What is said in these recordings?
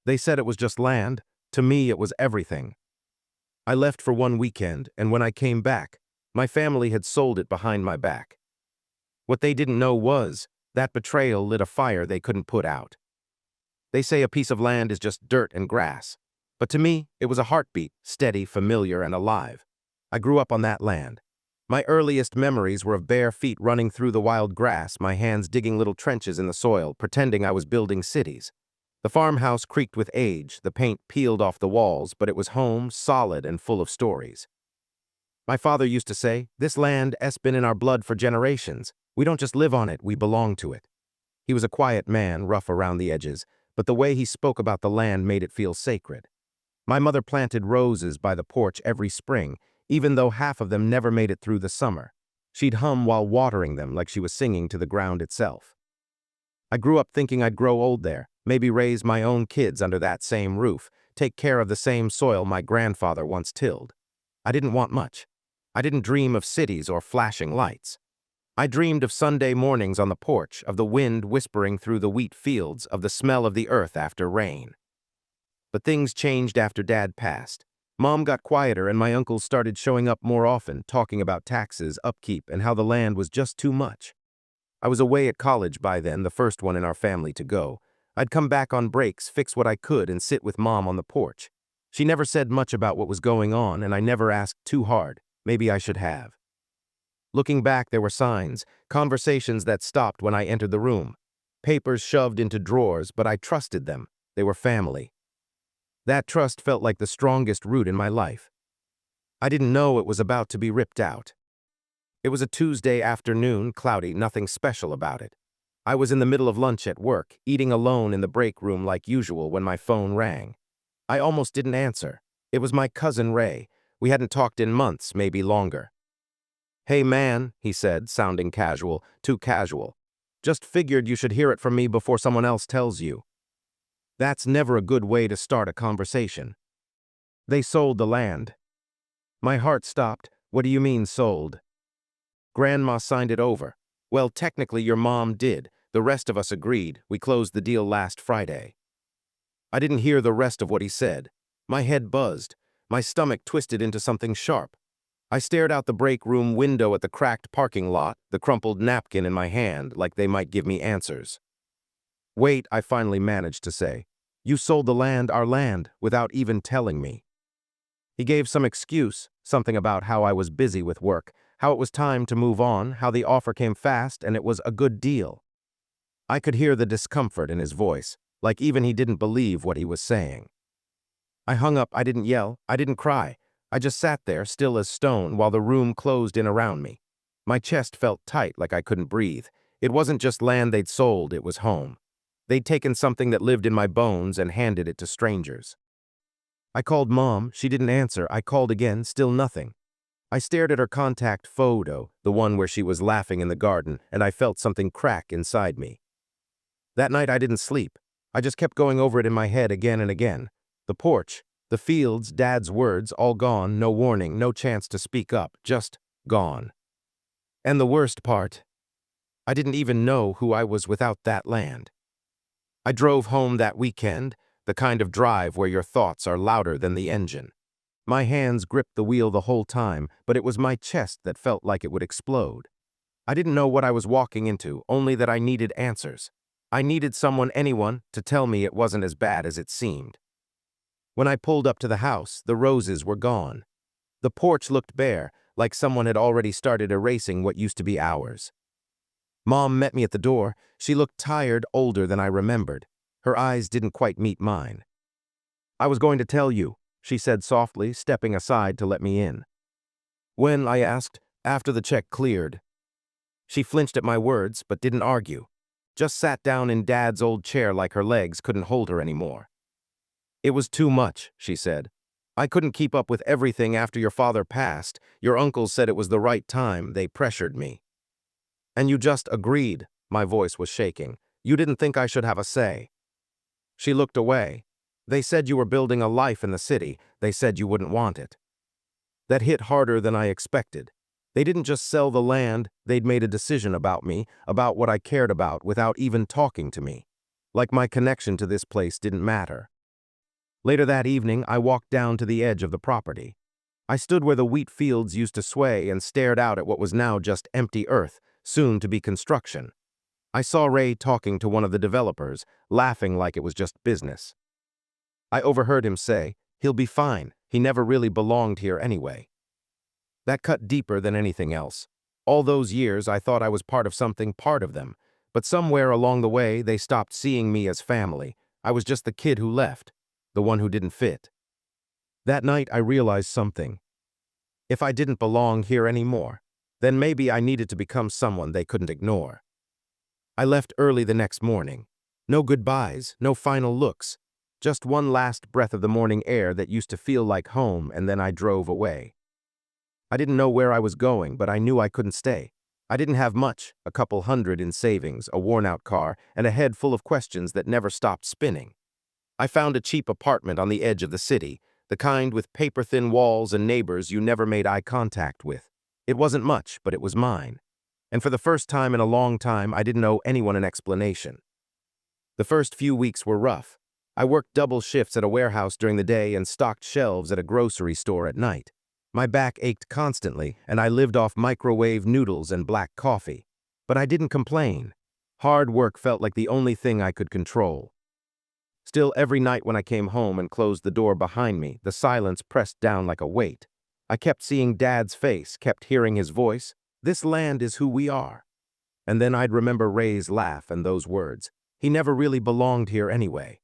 They said it was just land. To me, it was everything. I left for one weekend, and when I came back, my family had sold it behind my back. What they didn't know was that betrayal lit a fire they couldn't put out. They say a piece of land is just dirt and grass. But to me, it was a heartbeat, steady, familiar, and alive. I grew up on that land. My earliest memories were of bare feet running through the wild grass, my hands digging little trenches in the soil, pretending I was building cities. The farmhouse creaked with age, the paint peeled off the walls, but it was home, solid and full of stories. My father used to say, "This land has been in our blood for generations. We don't just live on it, we belong to it." He was a quiet man, rough around the edges, but the way he spoke about the land made it feel sacred. My mother planted roses by the porch every spring, even though half of them never made it through the summer. She'd hum while watering them like she was singing to the ground itself. I grew up thinking I'd grow old there, maybe raise my own kids under that same roof, take care of the same soil my grandfather once tilled. I didn't want much. I didn't dream of cities or flashing lights. I dreamed of Sunday mornings on the porch, of the wind whispering through the wheat fields, of the smell of the earth after rain. But things changed after Dad passed. Mom got quieter and my uncles started showing up more often, talking about taxes, upkeep, and how the land was just too much. I was away at college by then, the first one in our family to go. I'd come back on breaks, fix what I could, and sit with Mom on the porch. She never said much about what was going on, and I never asked too hard. Maybe I should have. Looking back, there were signs, conversations that stopped when I entered the room. Papers shoved into drawers, but I trusted them. They were family. That trust felt like the strongest root in my life. I didn't know it was about to be ripped out. It was a Tuesday afternoon, cloudy, nothing special about it. I was in the middle of lunch at work, eating alone in the break room like usual when my phone rang. I almost didn't answer. It was my cousin Ray. We hadn't talked in months, maybe longer. "Hey man," he said, sounding casual, too casual. "Just figured you should hear it from me before someone else tells you." That's never a good way to start a conversation. They sold the land. My heart stopped. "What do you mean sold?" "Grandma signed it over." "Well, technically your mom did. The rest of us agreed. We closed the deal last Friday." I didn't hear the rest of what he said. My head buzzed. My stomach twisted into something sharp. I stared out the break room window at the cracked parking lot, the crumpled napkin in my hand, like they might give me answers. "Wait," I finally managed to say. "You sold the land, our land, without even telling me." He gave some excuse, something about how I was busy with work, how it was time to move on, how the offer came fast and it was a good deal. I could hear the discomfort in his voice, like even he didn't believe what he was saying. I hung up. I didn't yell. I didn't cry. I just sat there, still as stone, while the room closed in around me. My chest felt tight, like I couldn't breathe. It wasn't just land they'd sold, it was home. They'd taken something that lived in my bones and handed it to strangers. I called Mom. She didn't answer. I called again, still nothing. I stared at her contact photo, the one where she was laughing in the garden, and I felt something crack inside me. That night I didn't sleep. I just kept going over it in my head again and again. The porch, the fields, Dad's words, all gone, no warning, no chance to speak up, just gone. And the worst part, I didn't even know who I was without that land. I drove home that weekend, the kind of drive where your thoughts are louder than the engine. My hands gripped the wheel the whole time, but it was my chest that felt like it would explode. I didn't know what I was walking into, only that I needed answers. I needed someone, anyone, to tell me it wasn't as bad as it seemed. When I pulled up to the house, the roses were gone. The porch looked bare, like someone had already started erasing what used to be ours. Mom met me at the door. She looked tired, older than I remembered. Her eyes didn't quite meet mine. "I was going to tell you," she said softly, stepping aside to let me in. "When?" I asked. "After the check cleared." She flinched at my words, but didn't argue. Just sat down in Dad's old chair like her legs couldn't hold her anymore. "It was too much," she said. "I couldn't keep up with everything after your father passed. Your uncles said it was the right time. They pressured me." "And you just agreed." My voice was shaking. "You didn't think I should have a say." She looked away. "They said you were building a life in the city. They said you wouldn't want it." That hit harder than I expected. They didn't just sell the land, they'd made a decision about me, about what I cared about, without even talking to me. Like my connection to this place didn't matter. Later that evening, I walked down to the edge of the property. I stood where the wheat fields used to sway and stared out at what was now just empty earth, soon to be construction. I saw Ray talking to one of the developers, laughing like it was just business. I overheard him say, "He'll be fine. He never really belonged here anyway." That cut deeper than anything else. All those years, I thought I was part of something, part of them. But somewhere along the way, they stopped seeing me as family. I was just the kid who left, the one who didn't fit. That night, I realized something. If I didn't belong here anymore, then maybe I needed to become someone they couldn't ignore. I left early the next morning. No goodbyes, no final looks. Just one last breath of the morning air that used to feel like home, and then I drove away. I didn't know where I was going, but I knew I couldn't stay. I didn't have much, a couple hundred in savings, a worn-out car, and a head full of questions that never stopped spinning. I found a cheap apartment on the edge of the city, the kind with paper-thin walls and neighbors you never made eye contact with. It wasn't much, but it was mine. And for the first time in a long time, I didn't owe anyone an explanation. The first few weeks were rough. I worked double shifts at a warehouse during the day and stocked shelves at a grocery store at night. My back ached constantly, and I lived off microwave noodles and black coffee. But I didn't complain. Hard work felt like the only thing I could control. Still, every night when I came home and closed the door behind me, the silence pressed down like a weight. I kept seeing Dad's face, kept hearing his voice. "This land is who we are." And then I'd remember Ray's laugh and those words. He never really belonged here anyway.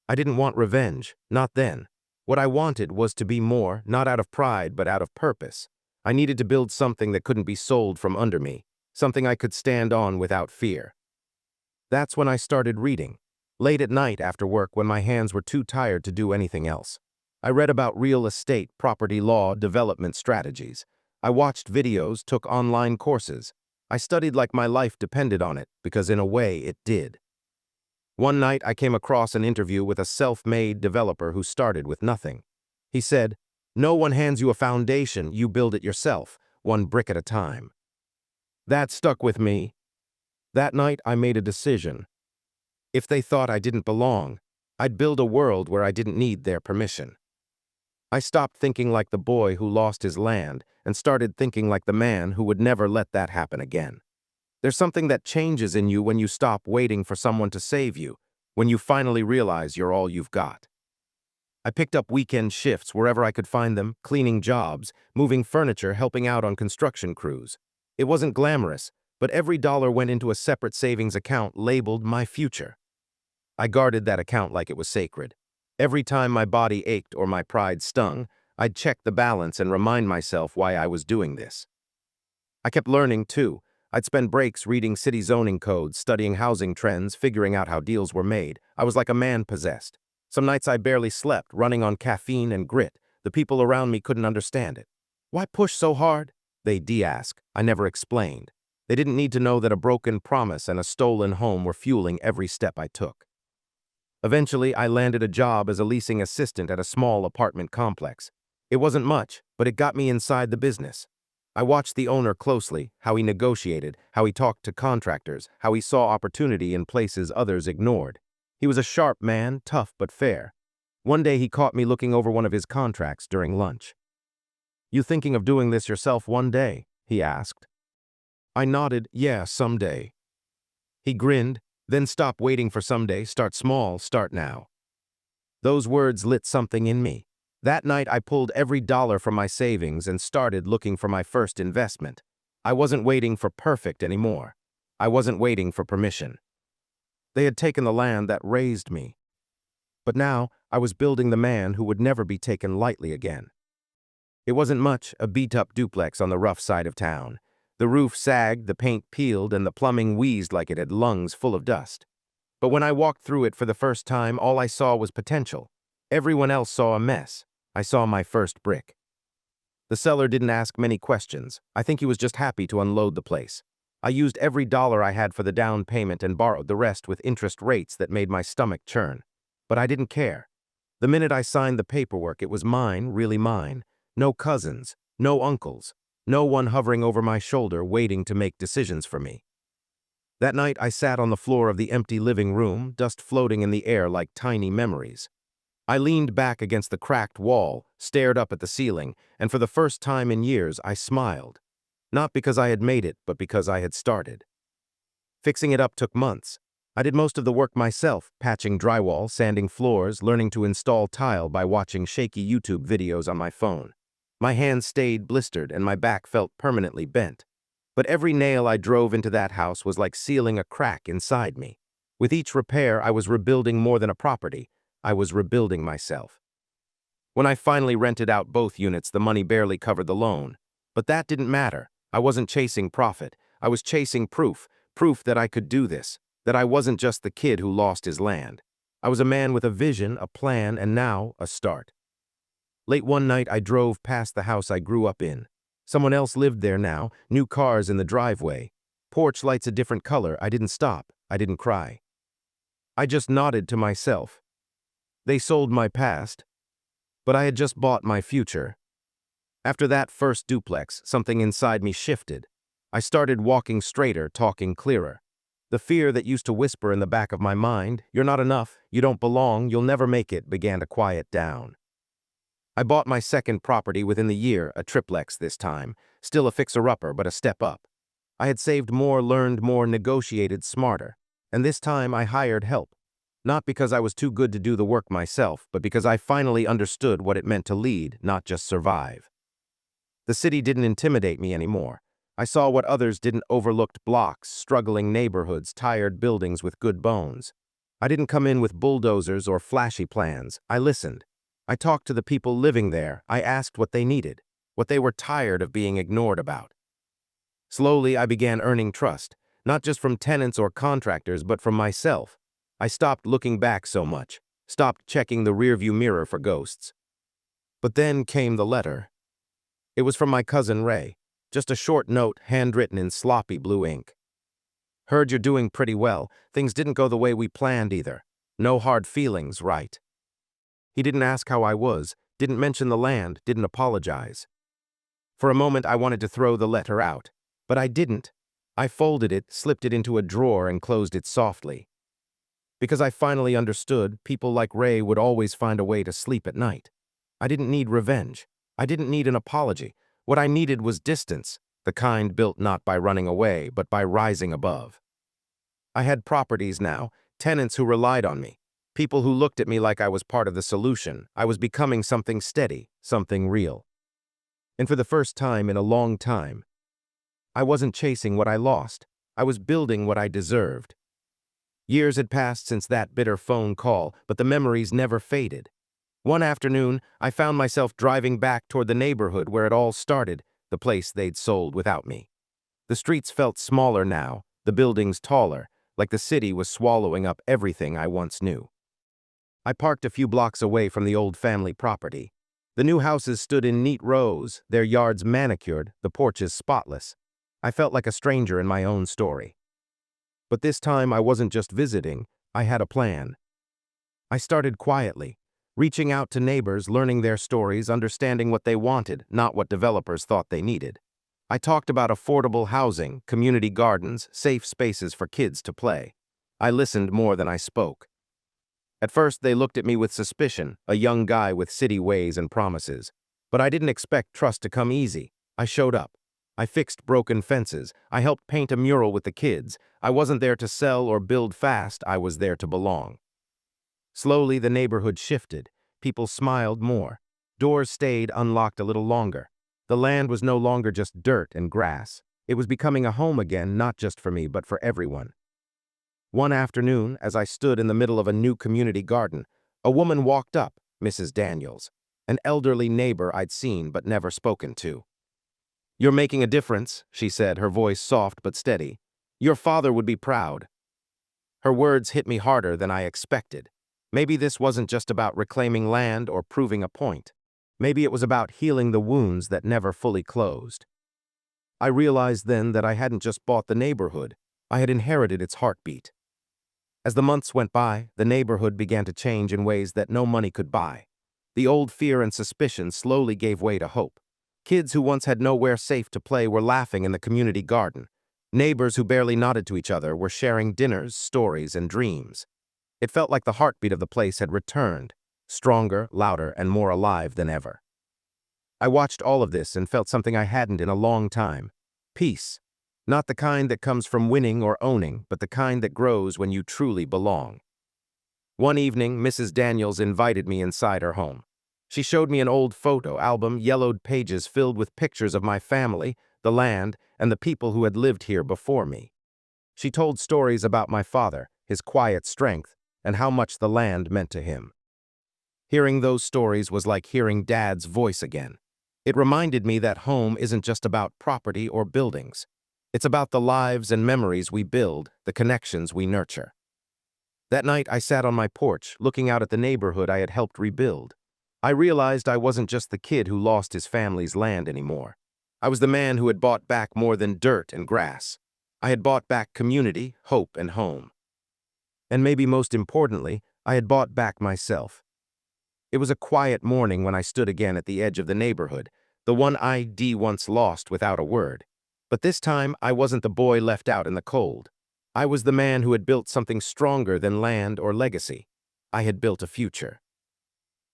I didn't want revenge, not then. What I wanted was to be more, not out of pride, but out of purpose. I needed to build something that couldn't be sold from under me, something I could stand on without fear. That's when I started reading. Late at night after work when my hands were too tired to do anything else. I read about real estate, property law, development strategies. I watched videos, took online courses. I studied like my life depended on it, because in a way it did. One night I came across an interview with a self-made developer who started with nothing. He said, "No one hands you a foundation, you build it yourself, one brick at a time." That stuck with me. That night I made a decision. If they thought I didn't belong, I'd build a world where I didn't need their permission. I stopped thinking like the boy who lost his land and started thinking like the man who would never let that happen again. There's something that changes in you when you stop waiting for someone to save you, when you finally realize you're all you've got. I picked up weekend shifts wherever I could find them, cleaning jobs, moving furniture, helping out on construction crews. It wasn't glamorous, but every dollar went into a separate savings account labeled My Future. I guarded that account like it was sacred. Every time my body ached or my pride stung, I'd check the balance and remind myself why I was doing this. I kept learning, too. I'd spend breaks reading city zoning codes, studying housing trends, figuring out how deals were made. I was like a man possessed. Some nights I barely slept, running on caffeine and grit. The people around me couldn't understand it. "Why push so hard?" they'd ask. I never explained. They didn't need to know that a broken promise and a stolen home were fueling every step I took. Eventually, I landed a job as a leasing assistant at a small apartment complex. It wasn't much, but it got me inside the business. I watched the owner closely, how he negotiated, how he talked to contractors, how he saw opportunity in places others ignored. He was a sharp man, tough but fair. One day he caught me looking over one of his contracts during lunch. "You thinking of doing this yourself one day?" he asked. I nodded, "Yeah, someday." He grinned, "Then stop waiting for someday, start small, start now." Those words lit something in me. That night I pulled every dollar from my savings and started looking for my first investment. I wasn't waiting for perfect anymore. I wasn't waiting for permission. They had taken the land that raised me. But now I was building the man who would never be taken lightly again. It wasn't much, a beat-up duplex on the rough side of town. The roof sagged, the paint peeled, and the plumbing wheezed like it had lungs full of dust. But when I walked through it for the first time, all I saw was potential. Everyone else saw a mess. I saw my first brick. The seller didn't ask many questions. I think he was just happy to unload the place. I used every dollar I had for the down payment and borrowed the rest with interest rates that made my stomach churn. But I didn't care. The minute I signed the paperwork, it was mine, really mine. No cousins, no uncles, no one hovering over my shoulder waiting to make decisions for me. That night I sat on the floor of the empty living room, dust floating in the air like tiny memories. I leaned back against the cracked wall, stared up at the ceiling, and for the first time in years I smiled. Not because I had made it, but because I had started. Fixing it up took months. I did most of the work myself, patching drywall, sanding floors, learning to install tile by watching shaky YouTube videos on my phone. My hands stayed blistered and my back felt permanently bent. But every nail I drove into that house was like sealing a crack inside me. With each repair, I was rebuilding more than a property. I was rebuilding myself. When I finally rented out both units, the money barely covered the loan. But that didn't matter. I wasn't chasing profit. I was chasing proof that I could do this, that I wasn't just the kid who lost his land. I was a man with a vision, a plan, and now a start. Late one night, I drove past the house I grew up in. Someone else lived there now, new cars in the driveway. Porch lights a different color. I didn't stop. I didn't cry. I just nodded to myself. They sold my past, but I had just bought my future. After that first duplex, something inside me shifted. I started walking straighter, talking clearer. The fear that used to whisper in the back of my mind, "You're not enough, you don't belong, you'll never make it," began to quiet down. I bought my second property within the year, a triplex this time, still a fixer-upper, but a step up. I had saved more, learned more, negotiated smarter, and this time I hired help. Not because I was too good to do the work myself, but because I finally understood what it meant to lead, not just survive. The city didn't intimidate me anymore. I saw what others didn't: overlooked blocks, struggling neighborhoods, tired buildings with good bones. I didn't come in with bulldozers or flashy plans. I listened. I talked to the people living there. I asked what they needed, what they were tired of being ignored about. Slowly, I began earning trust, not just from tenants or contractors, but from myself. I stopped looking back so much, stopped checking the rearview mirror for ghosts. But then came the letter. It was from my cousin Ray, just a short note handwritten in sloppy blue ink. "Heard you're doing pretty well. Things didn't go the way we planned either. No hard feelings, right?" He didn't ask how I was, didn't mention the land, didn't apologize. For a moment I wanted to throw the letter out, but I didn't. I folded it, slipped it into a drawer, and closed it softly. Because I finally understood, people like Ray would always find a way to sleep at night. I didn't need revenge. I didn't need an apology. What I needed was distance, the kind built not by running away, but by rising above. I had properties now, tenants who relied on me, people who looked at me like I was part of the solution. I was becoming something steady, something real. And for the first time in a long time, I wasn't chasing what I lost. I was building what I deserved. Years had passed since that bitter phone call, but the memories never faded. One afternoon, I found myself driving back toward the neighborhood where it all started, the place they'd sold without me. The streets felt smaller now, the buildings taller, like the city was swallowing up everything I once knew. I parked a few blocks away from the old family property. The new houses stood in neat rows, their yards manicured, the porches spotless. I felt like a stranger in my own story. But this time I wasn't just visiting, I had a plan. I started quietly, reaching out to neighbors, learning their stories, understanding what they wanted, not what developers thought they needed. I talked about affordable housing, community gardens, safe spaces for kids to play. I listened more than I spoke. At first, they looked at me with suspicion, a young guy with city ways and promises. But I didn't expect trust to come easy. I showed up. I fixed broken fences. I helped paint a mural with the kids. I wasn't there to sell or build fast. I was there to belong. Slowly, the neighborhood shifted. People smiled more. Doors stayed unlocked a little longer. The land was no longer just dirt and grass. It was becoming a home again, not just for me, but for everyone. One afternoon, as I stood in the middle of a new community garden, a woman walked up, Mrs. Daniels, an elderly neighbor I'd seen but never spoken to. "You're making a difference," she said, her voice soft but steady. "Your father would be proud." Her words hit me harder than I expected. Maybe this wasn't just about reclaiming land or proving a point. Maybe it was about healing the wounds that never fully closed. I realized then that I hadn't just bought the neighborhood, I had inherited its heartbeat. As the months went by, the neighborhood began to change in ways that no money could buy. The old fear and suspicion slowly gave way to hope. Kids who once had nowhere safe to play were laughing in the community garden. Neighbors who barely nodded to each other were sharing dinners, stories, and dreams. It felt like the heartbeat of the place had returned. stronger, louder, and more alive than ever. I watched all of this and felt something I hadn't in a long time. Peace. Not the kind that comes from winning or owning, but the kind that grows when you truly belong. One evening, Mrs. Daniels invited me inside her home. She showed me an old photo album, yellowed pages filled with pictures of my family, the land, and the people who had lived here before me. She told stories about my father, his quiet strength, and how much the land meant to him. Hearing those stories was like hearing Dad's voice again. It reminded me that home isn't just about property or buildings. It's about the lives and memories we build, the connections we nurture. That night, I sat on my porch, looking out at the neighborhood I had helped rebuild. I realized I wasn't just the kid who lost his family's land anymore. I was the man who had bought back more than dirt and grass. I had bought back community, hope, and home. And maybe most importantly, I had bought back myself. It was a quiet morning when I stood again at the edge of the neighborhood, the one I'd once lost without a word. But this time, I wasn't the boy left out in the cold. I was the man who had built something stronger than land or legacy. I had built a future.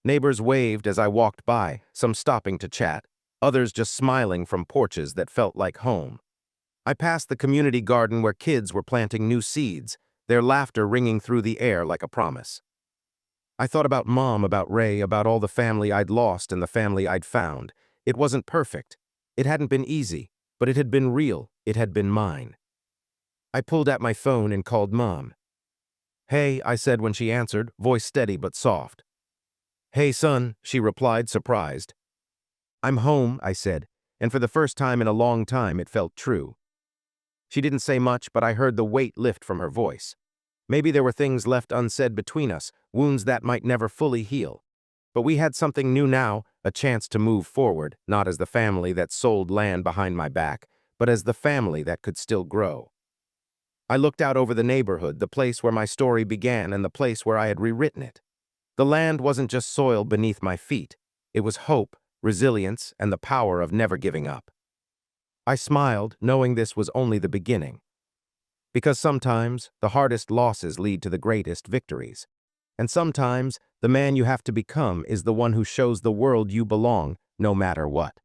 Neighbors waved as I walked by, some stopping to chat, others just smiling from porches that felt like home. I passed the community garden where kids were planting new seeds, their laughter ringing through the air like a promise. I thought about Mom, about Ray, about all the family I'd lost and the family I'd found. It wasn't perfect. It hadn't been easy, but it had been real. It had been mine. I pulled out my phone and called Mom. "Hey," I said when she answered, voice steady but soft. "Hey, son," she replied, surprised. "I'm home," I said, and for the first time in a long time it felt true. She didn't say much, but I heard the weight lift from her voice. Maybe there were things left unsaid between us, wounds that might never fully heal. But we had something new now, a chance to move forward, not as the family that sold land behind my back, but as the family that could still grow. I looked out over the neighborhood, the place where my story began and the place where I had rewritten it. The land wasn't just soil beneath my feet. It was hope, resilience, and the power of never giving up. I smiled, knowing this was only the beginning. Because sometimes the hardest losses lead to the greatest victories. And sometimes the man you have to become is the one who shows the world you belong, no matter what.